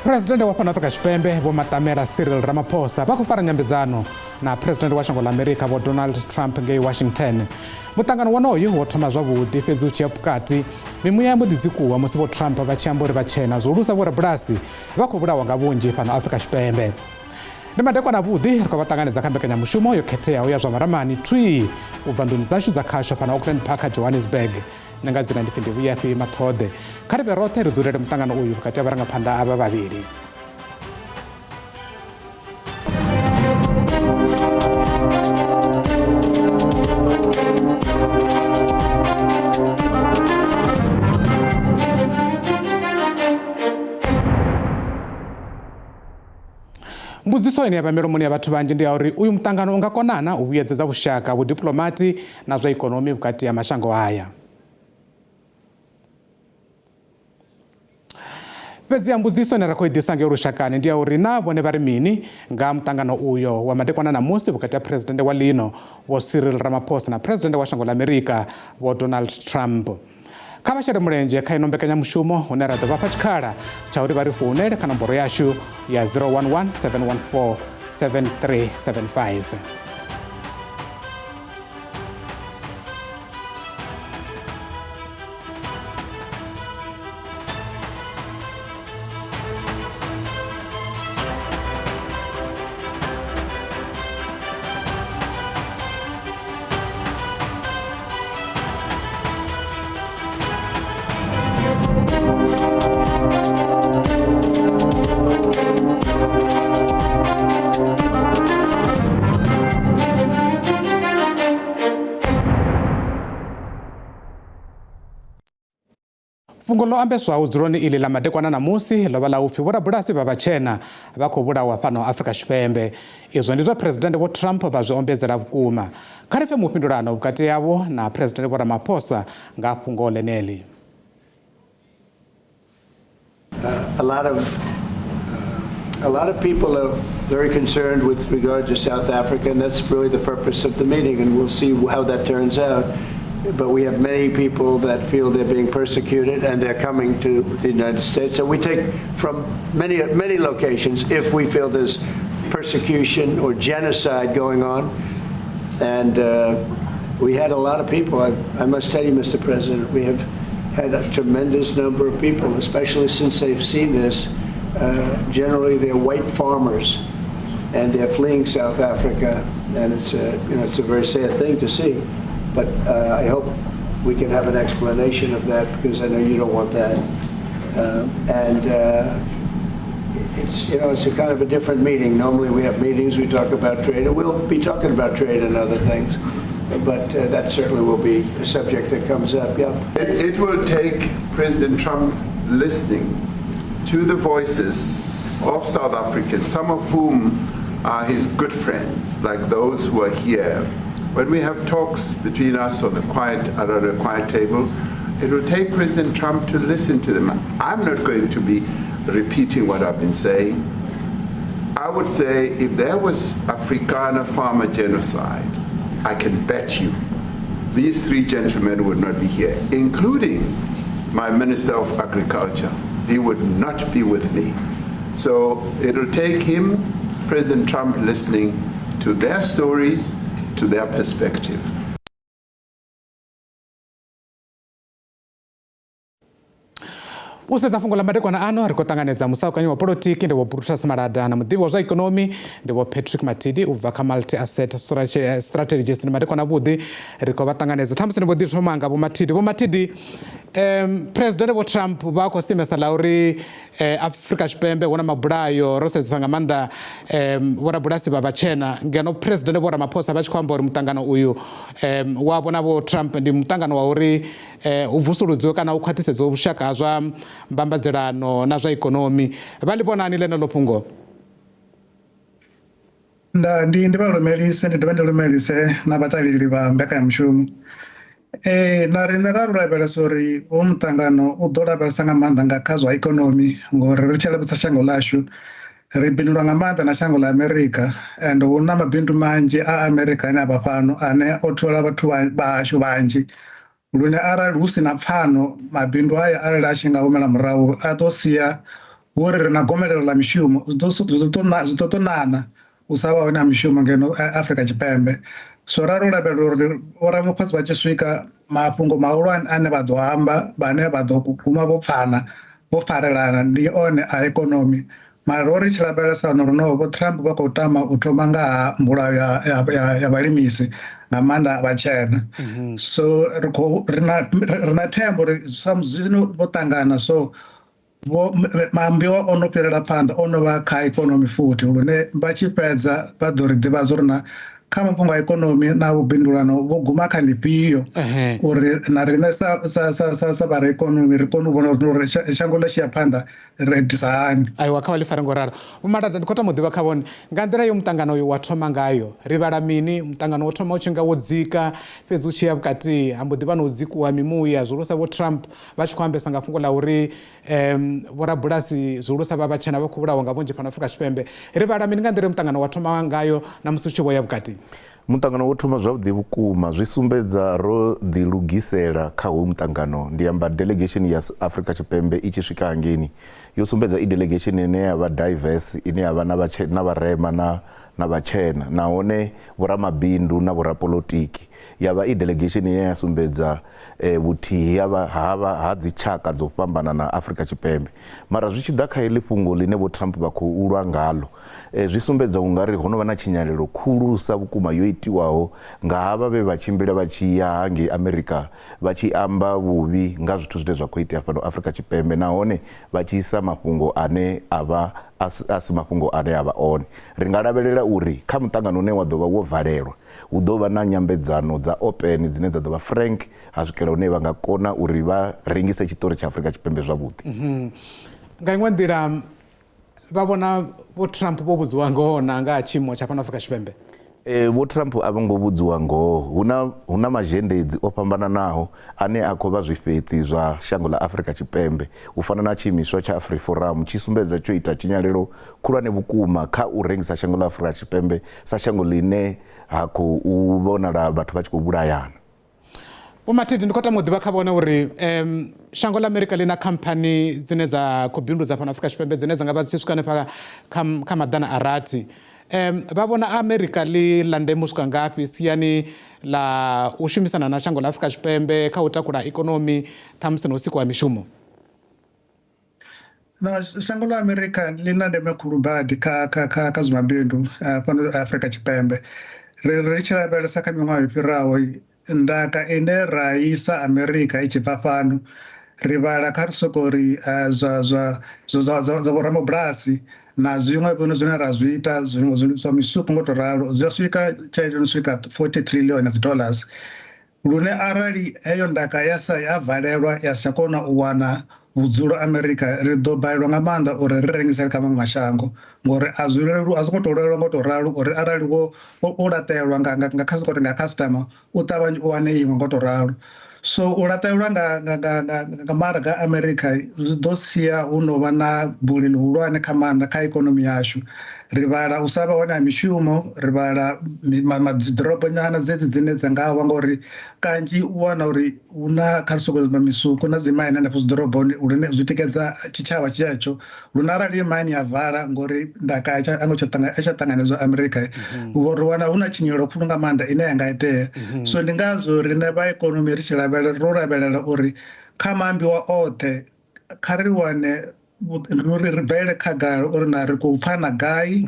President wa Afrika Tshipembe Vho Matamela Cyril Ramaphosa va ku fara nyambedzano na President wa shango la America Vho Donald Trump ngei Washington. Mutangano wonoyu wo thoma zwavhuḓi fhedzi u tshi ya vhukati mimuya ya mbo ḓi dzikuwa musi Vho Trump vha tshi amba uri vhatshena zwolusa vhorabulasi vha khou vhulawa nga vhunzhi fhano Afrika Tshipembe. Ndi madekwana avhuḓi ri khou vha ṱanganedza kha mbekanyamushumo yo khetheaho ya zwa maramani twi u bva nḓuni dzashu dza khasho fhano Auckland Park Johannesburg. Nanga dzina ndi Findi Vhuyafi Mathode. Kha ri vhe roṱhe ri dzulele mutangano uyu vhukati ha vharangaphanḓa ava vhavhili. Mbudziso ine ya vha milomoni ya vhathu vhanzhi ndi ya uri uyu mutangano unga konana u vhuyedzedza vhushaka vhudiplomati na zwa ikonomi vhukati ha mashango haya. Fhedzi ya mbudziso ine ra khou i ḓisa ngei lushakani ndi ya uri na vhone vha ri mini nga mutangano uyo wa madekwana namusi vhukati ha president wa lino Vho Cyril Ramaphosa na president wa shango la America Vho Donald Trump. Kha vha shele mulenzhe kha ino mbekanyamushumo hune ra ḓo vha fha tshikhala tsha uri vha ri founele kha nomboro yashu ya 011 714 7375. Fhungo ḽo ambeswaho dzuloni iḽi ḽa madekwana namusi ḽo vha ḽa upfhi vhorabulasi vha vhatshena vha khou vhulawa fhano Afrika Tshipembe. Izwo ndi zwa President Vho Trump vha zwi ombedzela vhukuma. Kha ri pfe mufhindulano vhukati havho na President Vho Ramaphosa nga fhungo ḽeneḽi. A lot of people are very concerned with regard to South Africa, and that's really the purpose of the meeting, and we'll see how that turns out. But we have many people that feel they're being persecuted and they're coming to the United States. So we take from many locations if we feel there's persecution or genocide going on. And we had a lot of people. I must tell you, Mr. President, we have had a tremendous number of people, especially since they've seen this. Generally, they're white farmers, and they're fleeing South Africa, and it's a very sad thing to see. But I hope we can have an explanation of that, because I know you don't want that. It's a kind of a different meeting. Normally we have meetings, we talk about trade, and we'll be talking about trade and other things. But that certainly will be a subject that comes up. Yeah. It will take President Trump listening to the voices of South Africans, some of whom are his good friends, like those who are here. When we have talks between us around a quiet table, it will take President Trump to listen to them. I'm not going to be repeating what I've been saying. I would say if there was Afrikaner farmer genocide, I can bet you these three gentlemen would not be here, including my Minister of Agriculture. He would not be with me. So it will take him, President Trump, listening to their stories, to their perspective. Usedza fungo la madekwana ano ri khou ṱanganedza musaukanyi wa polotiki ndi Vho Brutus Malada na muḓivhi wa zwa ikonomi ndi Vho Patrick Matidi u bva kha Multi Asset Strategies. Ndi madekwana avhuḓi ri khou vha ṱanganedza. Ṱhamusi ndi vho ḓi thoma nga Vho Matidi. Vho Matidi, President Vho Trump vha khou simesa ḽa uri Afrika Tshipembe hu na mabulayo ro sedzesa nga maanḓa vhorabulasi vha vhatshena, ngeno President Vho Ramaphosa vha tshi khou amba uri mutangano uyu wavho na Vho Trump ndi mutangano wa uri u vusuludziwe kana u khwaṱhisedziwe vhushaka ha zwa mbambadzelano na zwa ikonomi. Vha ḽi vhonani ḽeneḽo fhungo? Ndi vha lumelise, ndi dovha ndi lumelise na vhaṱaleli vha mbekanyamushumo. Na riṋe ra lavhelesa uri hoyu mutangano u ḓo lavhelesa nga maanḓa nga kha zwa ikonomi, ngori ri tshi lavhelesa shango ḽashu ri bindula nga maanḓa na shango ḽa America, and hu na mabindu manzhi a America ane a vha fhano ane o thola vhathu vhashu vhanzhi. lune arali hu sina pfano mabindu haya arali a tshi nga humela murahu a ḓo sia uri ri na gomelelo ḽa mishumo zwi ḓo ṱonana u sa vha hone ha mishumo ngeno Afrika Tshipembe. So raro lavhelela uri vhoramafhasi vha tshi swika mafhungo mahulwane ane vha ḓo amba vhane vha ḓo guma vho pfana vho farelana ndi one a ikonomi. Mara ro ri tshi lavhelesa no vho Trump vha khou tama u thoma nga ha mbulayo ya vhalimisi nga maanḓa vhatshena. So ri na thembo uri sa zwino vho ṱangana so maambiwa ono fhirela phanḓa ono vha kha ikonomi futhi lune vha tshi fhedza vha ḓo ri ḓivha zwo ri na kha mafhungo a ikonomi na vhubindulano vho guma kha ḽifhio uri na riṋe sa vha re ikonomi ri kone u vhona uri shango ḽa tshi ya phanḓa ri itisa hani. Aiwa kha vha ḽi fare ngo ralo. Vho Maṱaṱa ndi khou tama u ḓivha kha vhone nga nḓila yo muṱangano uyu wa thoma ngayo ri vhala mini muṱangano wo thoma u tshi nga wo dzika fhedzi u tshi ya vhukati ha mbo ḓivha na u dzikiwa mimuya zwihulusa vho Trump vha tshi khou ambesa nga fhungo ḽa uri vhorabulasi zwihulusa vha vhatshena vha khou vhulawa nga vhunzhi fhano Afrika Tshipembe ri vhala mini nga nḓila yo muṱangano wa thoma ngayo na musi u tshi vho ya vhukati. Muṱangano wo thoma zwavhuḓi vhukuma zwi sumbedza ro ḓi lugisela kha hoyu muṱangano ndi amba delegation ya Afrika Tshipembe i tshi swika hangeni yo sumbedza i delegation ine ya vha diverse ine ya vha na vharema na vhatshena nahone vhoramabindu na vhorapolotiki ya vha i delegation ine ya sumbedza vhuthihi ha dzi tshaka dzo fhambana na Afrika Tshipembe. Mara zwi tshi ḓa kha iḽi fhungo line vho Trump vha khou lwa ngalo zwi sumbedza ungari ho no vha na tshinyalelo khulusa vhukuma yo itiwaho nga havha vhe vha tshimbila vha tshi ya hangei America vha tshi amba vhuvhi nga zwithu zwine zwa khou itea fhano Afrika Tshipembe nahone vha tshi isa mafhungo ane a si mafhungo ane a vha one. Ri nga lavhelela uri kha muṱangano une wa ḓo vha wo valelwa hu ḓo vha na nyambedzano dza open dzine dza ḓo vha frank ha swikela hune vha nga kona uri vha rengise tshiṱori tsha Afrika Tshipembe zwavhuḓi. Nga iṅwe nḓila vha vhona vho Trump vho vhudziwa ngoho na nga ha tshiimo tsha fhano Afrika Tshipembe. Vho Trump a vho ngo vhudziwa ngoho hu na mazhendedzi o fhambananaho ane a khou vha zwifheṱi zwa shango ḽa Afrika Tshipembe u fana na tshiimiswa tsha AfriForum tshi sumbedza tsho ita tshinyalelo khulwane vhukuma kha u rengisa shango ḽa Afrika Tshipembe sa shango ḽine ha khou vhonala vhathu vha tshi khou vhulayana. Vho Mathidi ndi khou tama u ḓivha kha vhone uri shango ḽa Amerika ḽi na khamphani dzine dza khou bindudza fhano Afrika Tshipembe dzine dza nga vha dzi tshi swika hanefha kha maḓana a rathi. Vha vhona Amerika ḽi ḽa ndeme u swika ngafhi siani ḽa u shumisana na shango ḽa Afrika Tshipembe kha u takula ikonomi ṱhamusi na u sika wa mishumo. Shango ḽa Amerika ḽi na ndeme khulu badi kha zwa mabindu fhano Afrika Tshipembe. Ri tshi lavhelesa kha miṅwaha yo fhiraho ndaka ine ra isa Amerika i tshi bva fhano ri vhala kha ri soko ri zwa vhoramabulasi na zwiṅwe zwine ra zwi ita zwiṅwe zwa misupo ngo to ralo zwi a swika tshelede no swika 40 trillion dollars lune arali heyo ndaka ya valelwa ya sa kona u wana vhudzulo Amerika ri ḓo balelwa nga maanḓa uri ri rengisele kha maṅwe mashango ngori a zwi ngo to leluwa ngo to ralo uri arali wo laṱelwa nga customer u ṱavhanye u wane iṅwe ngo to ralo. So u laṱelwa nga maraga Amerika zwi ḓo sia hu no vha na buli ḽihulwane kha maanḓa kha ikonomi yashu. Ri vhala u sa vha hone ha mishumo ri vhala dziḓorobo nyana dzedzi dzine dza nga vha ngori kanzhi u wana uri hu na kha ri soko misuku na dzimaini hanefho dziḓoroboni lune zwi tikedza tshitshavha tshetsho lune arali maini ya vala ngori ndaka a tsha ṱanganedzwa Amerika ri wana hu na tshinyelo khulu nga maanḓa ine ya nga itea. So ndi ngazwo riṋe vha ikonomi ri tshi lavhelela uri kha maambiwa oṱhe kha ri wane uri ri bvele khagala uri na ri khou pfana gai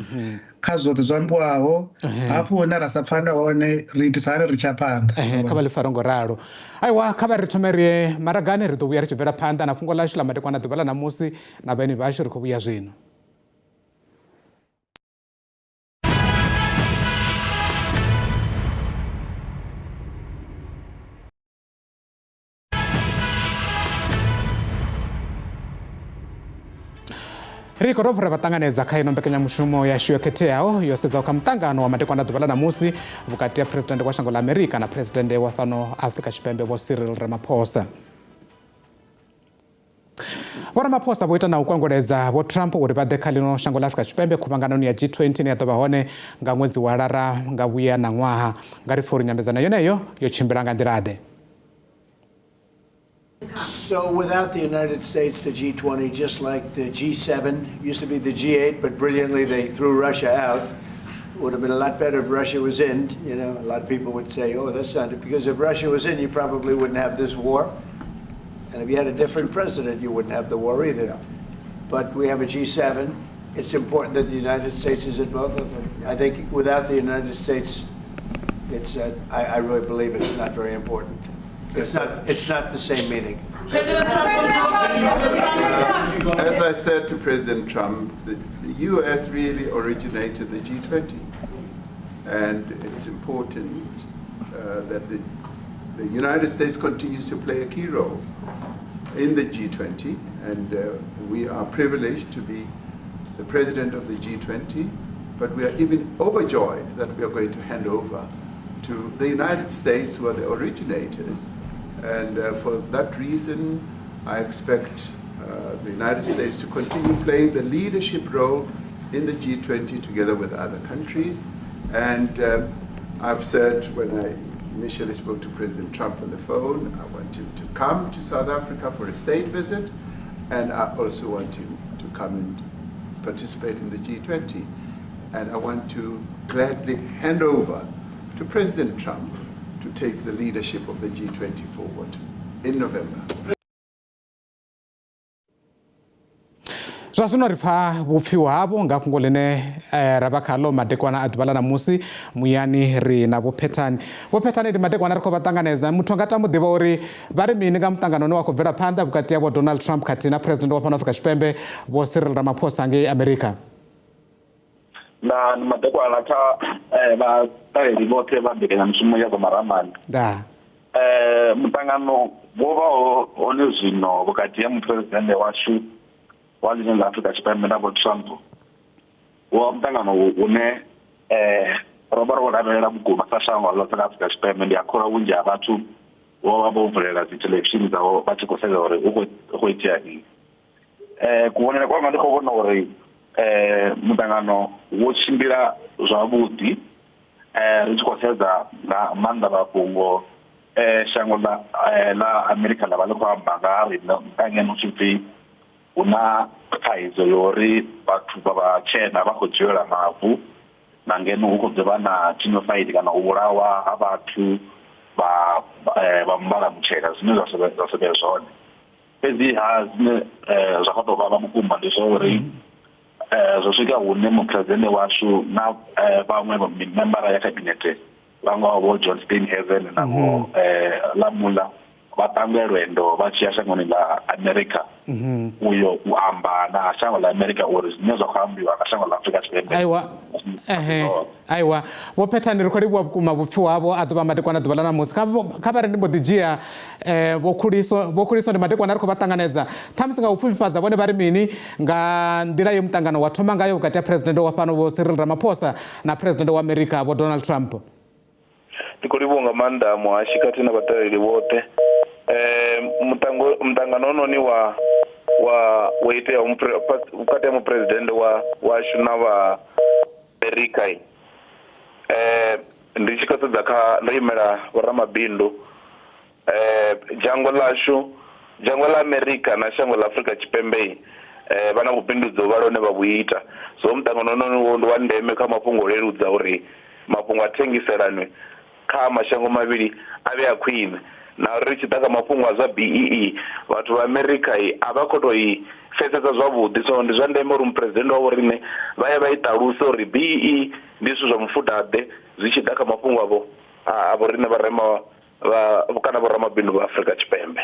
kha zwoṱhe zwo ambiwaho hafhu hune ra sa pfane hone ri itisa hani ri tsha phanḓa. Kha vha ḽi fare ngo ralo. Aiwa kha vha ri thome ri ye maragani ri ḓo vhuya ri tshi bvela phanḓa na fhungo ḽashu ḽa madekwana ḓuvha ḽa ṋamusi na vhaeni vhashu ri khou vhuya zwino. Ri khou tovhura vhaṱanganedza kha ino mbekanyamushumo yashu yo khetheaho yo sedzaho kha muṱangano wa madekwana ḓuvha ḽa ṋamusi vhukati ha phuresidennde wa shango ḽa Amerika na phuresidennde wa fhano Afrika Tshipembe vho Cyril Ramaphosa. Vho Ramaphosa vho ita na u kwangoledza vho Trump uri vha ḓe kha ḽino shango ḽa Afrika Tshipembe khuvhanganoni ya G20 ine ya ḓo vha hone nga ṅwedzi wa Lara nga vhuya na ṅwaha nga ri pfha uri nyambedzano yeneyo yo tshimbila nga nḓila ḓe. So without the United States, the G20, just like the G7, used to be the G8, but brilliantly they threw Russia out. It would have been a lot better if Russia was in. You know, a lot of people would say, oh, that's not it. Because if Russia was in, you probably wouldn't have this war. And if you had a different president, you wouldn't have the war either. But we have a G7. It's important that the United States is in both of them. I think without the United States, it's I really believe it's not very important. It's not the same meaning. As I said to President Trump, the U.S. really originated the G20. And it's important that the United States continues to play a key role in the G20. And we are privileged to be the president of the G20, but we are even overjoyed that we are going to hand over to the United States, who are the originators. And for that reason, I expect the United States to continue playing the leadership role in the G20 together with other countries. And I've said when I initially spoke to President Trump on the phone, I want him to come to South Africa for a state visit, and I also want him to come and participate in the G20. And I want to gladly hand over to President Trump to take the leadership of the G20 forward in November. Zwazwino ri pfa vhupfiwa havho nga fhungo ḽine ra vha khaḽo madekwana a ḓuvha ḽa ṋamusi muyani ri na vhophethani ndi madekwana ri khou vha ṱanganedza muthu a nga tama u ḓivha uri vha ri mini nga muṱangano une wa khou bvela phanḓa vhukati havho Donald Trump khathihi na president wa fhano Afrika Tshipembe vho Cyril Ramaphosa ngei America. Na madekwana kha vhaṱaleli vhoṱhe vha mbekanyamushumo ya zwa maramani muṱangano wo vha hone zwino vhukati ha muphuresidennde washu wa ḽine ḽa Afrika Tshipembe na vho Trump wo muṱangano une ro vha ro lavhelela vhukuma sa shango ḽa Afrika Tshipembe. Ndi a kholwa vhunzhi ha vhathu vho vha vho vulela dzi televishini dzavho vha tshi khou sedza uri hu khou itea mini. Kuvhonele kwanga ndi khou vhona uri muṱangano wo tshimbila zwavhuḓi ri tshi khou sedza nga maanḓa mafhungo shango ḽa America ḽa vha ḽi khou amba nga ri muṱangano u tshi pfhi hu na thaidzo yori vhathu vha vhatshena vha khou dzhiela mavu na ngeno hu khou ḓivha na genocide kana u vhulawa ha vhathu vha muvhala mutshena zwine zwa sevhe zwone. Fhedziha zwine zwa khou tou vhavha vhukuma ndi zwa uri zwo swika hune muphuresidennde washu na vhaṅwe mimembara ya kabinete vhaṅwe vho John Steenhuisen na vho Lamula vha ṱange lwendo vha tshi ya shangoni ḽa America uyo u amba na shango ḽa America uri zwine zwa khou ambiwa nga shango ḽa Afrika Tshipembe. Aiwa vho Phethani ri khou livhuwa vhukuma vhupfiwa havho a ḓuvha madekwana ḓuvha ḽa ṋamusi kha vha ri ndi mbo ḓi dzhia vho khuliso ndi madekwana ri khou vha ṱanganedza ṱhamusi nga u pfufhifhadza vhone vha ri mini nga nḓila yo muṱangano wa thoma ngayo vhukati ha president wa fhano vho Cyril Ramaphosa na president wa America vho Donald Trump. Ndi khou livhuwa nga maanḓa muhashi khathihi na vhaṱaleli vhoṱhe. Muṱangano ononi wa itea vhukati ha muphuresidennde washu na vha America ndi tshi khou sedza ndo imela vhoramabindu dzhango ḽa America na shango ḽa Afrika Tshipembe vha na vhubindudzi vha lone vha vhuita so muṱangano ononi ndi wa ndeme kha mafhungo o leludza uri mafhungo a thengiselano kha mashango mavhili a vhe a khwine na ri tshi ḓa kha mafhungo a zwa BEE vhathu vha America a vha khou tou i pfesesa zwavhuḓi so ndi zwa ndeme uri muphuresidennde wavho rine vha ye vha i ṱaluse uri BEE ndi zwithu zwa mufudaḓe zwi tshi ḓa kha mafhungo avho rine vharema kana vhoramabindu vha Afrika Tshipembe.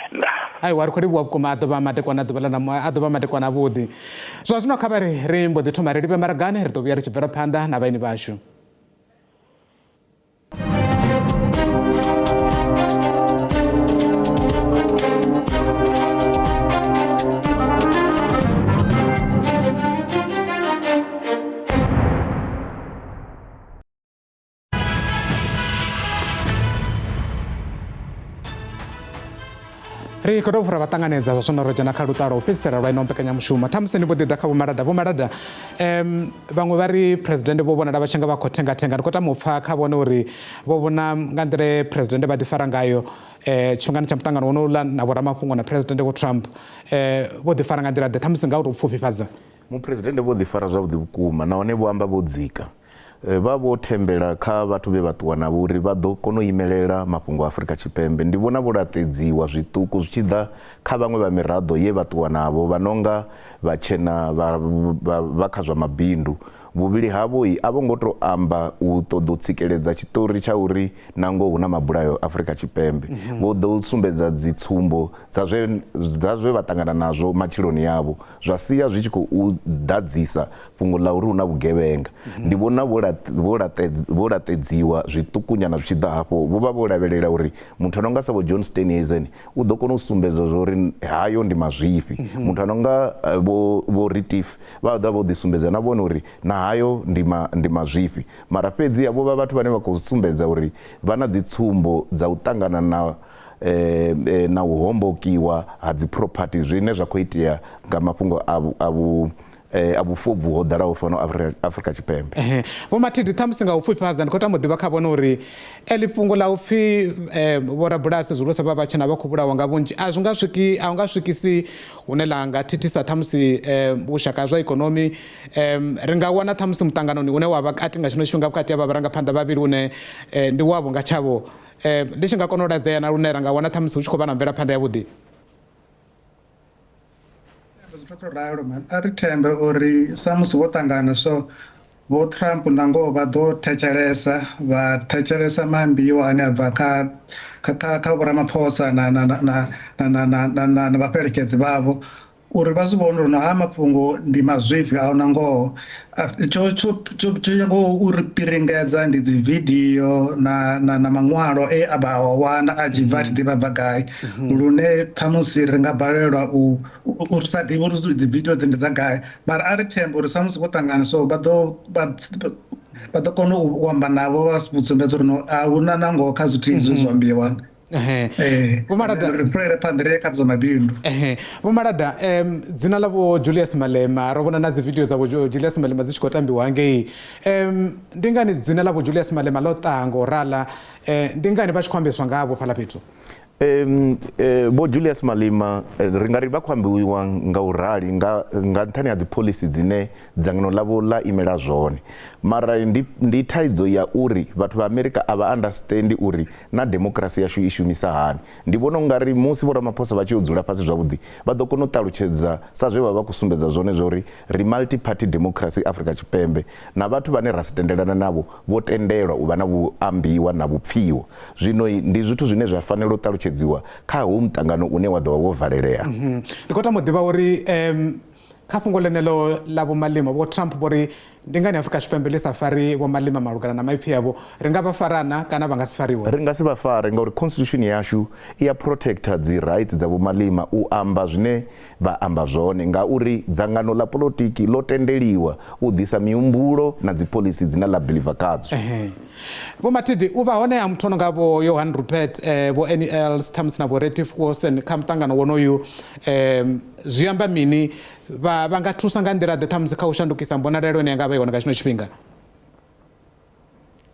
Aiwa ri khou livhuwa vhukuma a ḓuvha madekwana avhuḓi zwa zwino kha vha ri mbo ḓi thoma ri livhe maragani ri ḓo vhuya ri tshi bvela phanḓa na vhaeni vhashu. ri khou tou fhura vha ṱanganedza zwa zwino ro dzhena kha luṱa lwa u fhedzisela lwa ino mbekanyamushumo ṱhamusi ndi vho ḓi ḓa kha vho Malada vhaṅwe vha ri president vho vhonala vha tshi nga vha khou thengathenga ndi khou tama u pfha kha vhone uri vho vhona nga nḓila president vha ḓi fara ngayo tshifhingani tsha muṱangano wonouḽa na vhoramafhungo na president vho Trump vho ḓi fara nga nḓila ḓe ṱhamusi nga u tou pfufhifhadza muphuresidennde vho ḓi fara zwavhuḓi vhukuma nahone vho amba vho dzika vha vho thembela kha vhathu vhe vha ṱuwa navho uri vha ḓo kona u imelela mafhungo a Afrika Tshipembe ndi vhona vho laṱedziwa zwiṱuku zwi tshi ḓa kha vhaṅwe vha miraḓo ye vha ṱuwa navho vha nonga vhatshena vha kha zwa mabindu vhuvhili havho a vho ngo tou amba u ṱoḓa u tsikeledza tshiṱori tsha uri nango hu na mabulayo Afrika Tshipembe vho ḓo sumbedza dzi tsumbo dza zwe vha ṱangana nazwo matshiloni yavho zwa sia zwi tshi khou ḓadzisa fhungo ḽa uri hu na vhugevhenga ndi vhona vho laṱedziwa zwiṱukunyana zwi tshi ḓa hafho vho vha vho lavhelela uri muthu a no nga sa vho John Steenhuisen u ḓo kona u sumbedza zwauri hayo ndi mazwifhi muthu a no nga vho Retief vha ḓa vho ḓi sumbedza na vhone uri na hayo ndi mazwifhi mara fhedzi havho vha vhathu vhane vha khou sumbedza uri vha na dzi tsumbo dza u ṱangana na u hombokiwa ha dzi property zwine zwa khou itea nga mafhungo a vhufobvu ho ḓalaho fano Afrika Tshipembe vho Mathidi ṱhamusi nga u pfufhifhadza ndi khou tama u ḓivha kha vhone uri eḽi fhungo ḽa u pfhi vhorabulasi zwihulusa vha vhatshena vha khou vhulawa nga vhunzhi a u nga swikisi hune ḽa nga thithisa ṱhamusi vhushaka zwa ikonomi ri nga wana ṱhamusi muṱanganoni une wa vha kati nga tshino tshifhinga vhukati ha vharangaphanḓa vhavhili une ndi wavho nga tshavho ndi tshi nga kona u ladzea na lune ra nga wana ṱhamusi hu tshi khou vha na mvelaphanḓa yavhuḓi ralo man a ri thembe uri sa musi vho ṱangana so vho Trump na ngoho vha ḓo thetshelesa maambiwa ane a bva kha vhoramaphosa na vhafhelekedzi vhavho uri vha zwi vhone uri no ha mafhungo ndi mazwifhi a na ngoho tsho nyago uri piringedza ndi dzi video na maṅwalo a vha wana a tshi bva tshi ḓivha bva gai lune ṱhamusi ri nga balelwa u sa ḓivha uri dzi video dzi ndi dza gai mara a ri themba uri sa musi vho ṱangana so vha ḓo kona u amba navho vha sumbedza uri no a huna na ngoho kha zwithu izwi zwo ambiwa Vho Malada Vho Malada dzina ḽa vho Julius Malema ro vhona na dzi video dza vho Julius Malema dzi tshi khou tambiwa ngei ndi ngani dzina ḽa vho Julius Malema ḽo ṱaha ngo rala ndi ngani vha tshi khou ambeswa ngavho fhaḽa fhethu Bo Julius Malema ri nga ri vha khou ambiwa nga u rali nga nṱhani ha dzi policy dzine dzangano ḽavho ḽa imela zwone mara ndi thaidzo ya uri vhathu vha Amerika a vha understand uri na democracy yashu i shumisa hani ndi vhona u nga ri musi vhoramaphosa vha tshi dzula fhasi zwavhuḓi vha ḓo kona u ṱalutshedza sa zwe vha khou sumbedza zwone zwa uri ri multi party democracy Afrika Tshipembe na vhathu vhane ra si tendelana navho vho tendelwa u vha na vhuambiwa na vhupfiwa zwino ndi zwithu zwine zwa fanela u ṱalutshedziwa kha hu muṱangano une wa ḓo vha wo valelea ndi khou tama u ḓivha uri kha fhungo ḽeneḽo ḽa vho Malema vho Trump vho ri ndi ngani Afrika Tshipembe ḽi sa fari vho Malema malugana na maipfi yavho ri nga vha farana kana vha nga si fariwe ri nga si vha fare ngauri constitution yashu i ya protecta dzi rights dza vho Malema u amba zwine vha amba zwone ngauri dzangano ḽa polotiki ḽo tendeliwa u ḓisa mihumbulo na dzi policy dzine ḽa believe khadzo Vho Mathidi u vha hone ha muthu ono nga vho Johan Rupert vho NELs ṱhamusi na vho Retief kha muṱangano wonoyu zwi amba mini vha nga thusa nga nḓila ḓe ṱhamusi kha u shandukisa mbonalelo ine ya nga vha yone nga tshino tshifhinga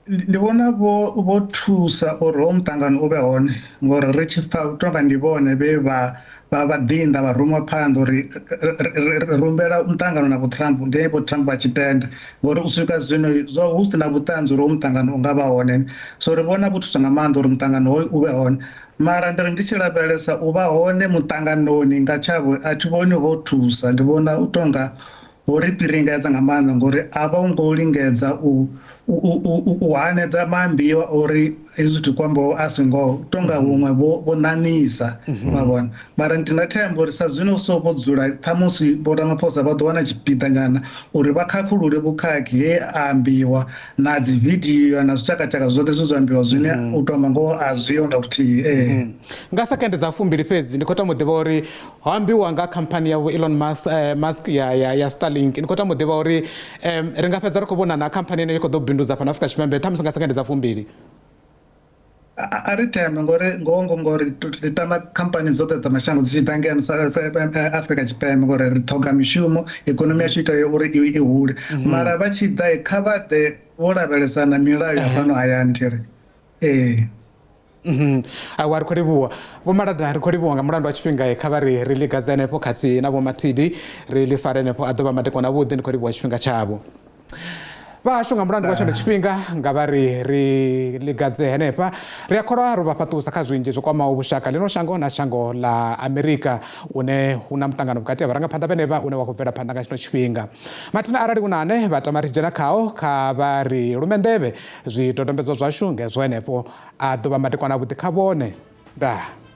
ndi vhona vho thusa uri ho muṱangano u vhe hone ngori ri tshi pfa tonga ndi vhone vhe vha ḓinda vha rumwa phanḓa uri rumbela muṱangano na vho Trump ndi vho Trump vha tshi tenda ngori u swika zwino hu si na vhuṱanzi uri ho muṱangano u nga vha hone so ri vhona vho thusa nga maanḓa uri muṱangano hoyu u vhe hone mara ndi tshi lavhelesa u vha hone muṱanganoni nga tshavho a thi vhoni ho thusa ndi vhona u tonga ho ri piringedza nga maanḓa ngori a vha ngo lingedza u hanedza maambiwa uri hezwi zwithu kwambaho a si ngoho tonga huṅwe vho ṋanisa vhavhona mara ndi na themba uri sa zwino so vho dzula ṱhamusi vhoramaphosa vha ḓo wana tshipiḓa nyana uri vha khakhulule vhukhakhi he a ambiwa na dzi video na zwitshakatshaka zwoṱhe zwe zwa ambiwa zwine u tou amba ngoho a zwiho nda luthihi nga sekende dza 2 fhedzi ndi khou tama u ḓivha uri ho ambiwa nga khamphani ya Elon Musk ya Starlink ndi khou tama u ḓivha uri ri nga fhedza ri khou vhona na khamphani ine i khou ḓo bindudza fhano Afrika Tshipembe ṱhamusi nga sekende dza 2 ari time ngori ri tama companies dzoṱhe dza mashango dzi tshi ḓa ngeno Afrika Tshipembe ngori ri ṱhoga mishumo ikonomi yashu ita uri i hule mara vha tshi ḓa kha vha ḓe vho lavhelesa na milayo ya fhano hayani thiri awa ri khou livhuwa vho Malada ri khou livhuwa nga mulandu wa tshifhinga kha vha ri ḽigadze henefho khathihi na vho Matidi ri ḽi fare henefho a ḓovha madekwana avhuḓi ndi khou livhuwa tshifhinga tshavho vhashu nga mulandu wa tshone tshifhinga nga vha ri ḽigadze henefha ri a kholwa ro vha fhaṱusa kha zwinzhi zwo kwamaho vhushaka ḽino shango na shango ḽa Amerika une hu na muṱangano vhukati ha vharangaphanḓa vhenevha une wa khou bvela phanḓa nga tshino tshifhinga mathina arali hu na ane vha tama ri dzhena khao kha vha ri lume nḓevhe zwidodombedzo zwashu ngezwo henefho a ḓovha madekwana avhuḓi kha vhone ndaa